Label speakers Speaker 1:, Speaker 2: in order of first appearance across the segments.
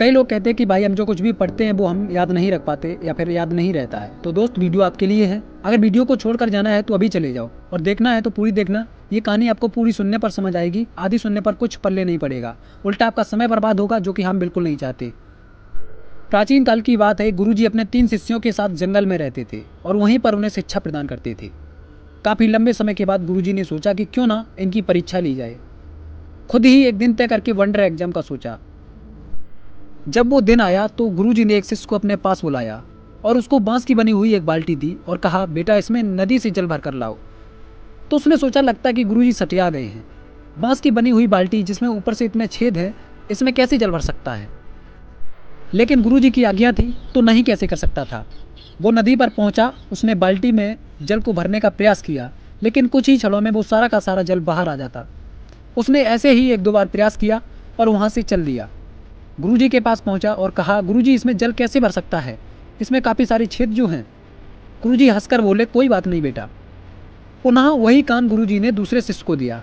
Speaker 1: कई लोग कहते हैं कि भाई हम जो कुछ भी पढ़ते हैं वो हम याद नहीं रख पाते या फिर याद नहीं रहता है। तो दोस्त वीडियो आपके लिए है। अगर वीडियो को छोड़कर जाना है तो अभी चले जाओ, और देखना है तो पूरी देखना। ये कहानी आपको पूरी सुनने पर समझ आएगी, आधी सुनने पर कुछ पल्ले नहीं पड़ेगा, उल्टा आपका समय बर्बाद होगा, जो कि हम बिल्कुल नहीं चाहते। प्राचीन काल की बात है। गुरुजी अपने 3 शिष्यों के साथ जंगल में रहते थे और वहीं पर उन्हें शिक्षा प्रदान करते थे। काफ़ी लंबे समय के बाद गुरुजी ने सोचा कि क्यों ना इनकी परीक्षा ली जाए। खुद ही एक दिन तय करके वंडर एग्जाम का सोचा। जब वो दिन आया तो गुरुजी ने एक शिष्य को अपने पास बुलाया और उसको बांस की बनी हुई एक बाल्टी दी और कहा, बेटा इसमें नदी से जल भर कर लाओ। तो उसने सोचा, लगता है कि गुरुजी सटिया गए हैं। बांस की बनी हुई बाल्टी जिसमें ऊपर से इतने छेद हैं, इसमें कैसे जल भर सकता है। लेकिन गुरुजी की आज्ञा थी तो नहीं कैसे कर सकता था। वो नदी पर पहुंचा, उसने बाल्टी में जल को भरने का प्रयास किया, लेकिन कुछ ही क्षणों में वो सारा का सारा जल बाहर आ जाता। उसने ऐसे ही 1-2 बार प्रयास किया और वहाँ से चल दिया। गुरुजी के पास पहुंचा और कहा, गुरुजी इसमें जल कैसे भर सकता है, इसमें काफ़ी सारे छेद जो हैं। गुरुजी हंसकर बोले, कोई बात नहीं बेटा। पुनः वही काम गुरुजी ने दूसरे शिष्य को दिया।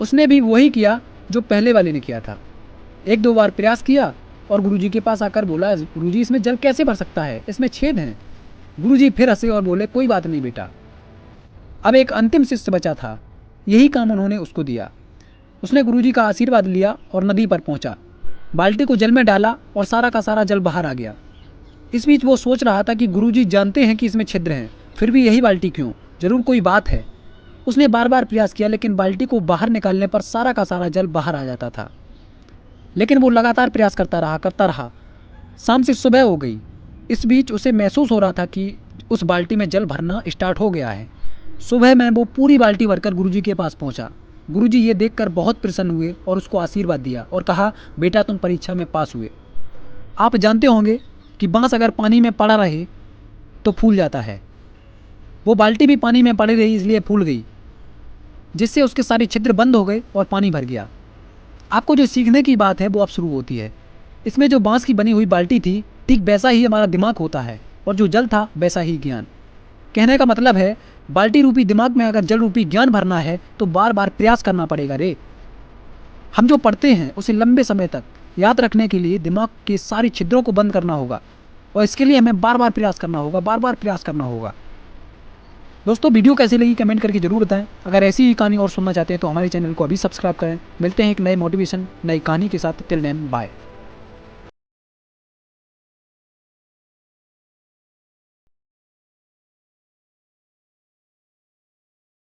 Speaker 1: उसने भी वही किया जो पहले वाले ने किया था। 1-2 बार प्रयास किया और गुरुजी के पास आकर बोला, गुरुजी इसमें जल कैसे भर सकता है, इसमें छेद हैं। गुरुजी फिर हंसे और बोले, कोई बात नहीं बेटा। अब एक अंतिम शिष्य बचा था, यही काम उन्होंने उसको दिया। उसने गुरुजी का आशीर्वाद लिया और नदी पर पहुंचा, बाल्टी को जल में डाला और सारा का सारा जल बाहर आ गया। इस बीच वो सोच रहा था कि गुरुजी जानते हैं कि इसमें छिद्र हैं, फिर भी यही बाल्टी क्यों, जरूर कोई बात है। उसने बार बार प्रयास किया, लेकिन बाल्टी को बाहर निकालने पर सारा का सारा जल बाहर आ जाता था। लेकिन वो लगातार प्रयास करता रहा। शाम से सुबह हो गई। इस बीच उसे महसूस हो रहा था कि उस बाल्टी में जल भरना स्टार्ट हो गया है। सुबह में वो पूरी बाल्टी भरकर गुरुजी के पास पहुंचा। गुरुजी ये देखकर बहुत प्रसन्न हुए और उसको आशीर्वाद दिया और कहा, बेटा तुम परीक्षा में पास हुए। आप जानते होंगे कि बांस अगर पानी में पड़ा रहे तो फूल जाता है। वो बाल्टी भी पानी में पड़ी रही, इसलिए फूल गई, जिससे उसके सारे छिद्र बंद हो गए और पानी भर गया। आपको जो सीखने की बात है वो अब शुरू होती है। इसमें जो बांस की बनी हुई बाल्टी थी, ठीक वैसा ही हमारा दिमाग होता है, और जो जल था वैसा ही ज्ञान। कहने का मतलब है, बाल्टी रूपी दिमाग में अगर जल रूपी ज्ञान भरना है तो बार बार प्रयास करना पड़ेगा रे। हम जो पढ़ते हैं उसे लंबे समय तक याद रखने के लिए दिमाग के सारी छिद्रों को बंद करना होगा, और इसके लिए हमें बार बार प्रयास करना होगा। दोस्तों वीडियो कैसी लगी कमेंट करके जरूर बताएं। अगर ऐसी ही कहानी और सुनना चाहते हैं तो हमारे चैनल को अभी सब्सक्राइब करें। मिलते हैं एक नए मोटिवेशन, नई कहानी के साथ। Till then bye.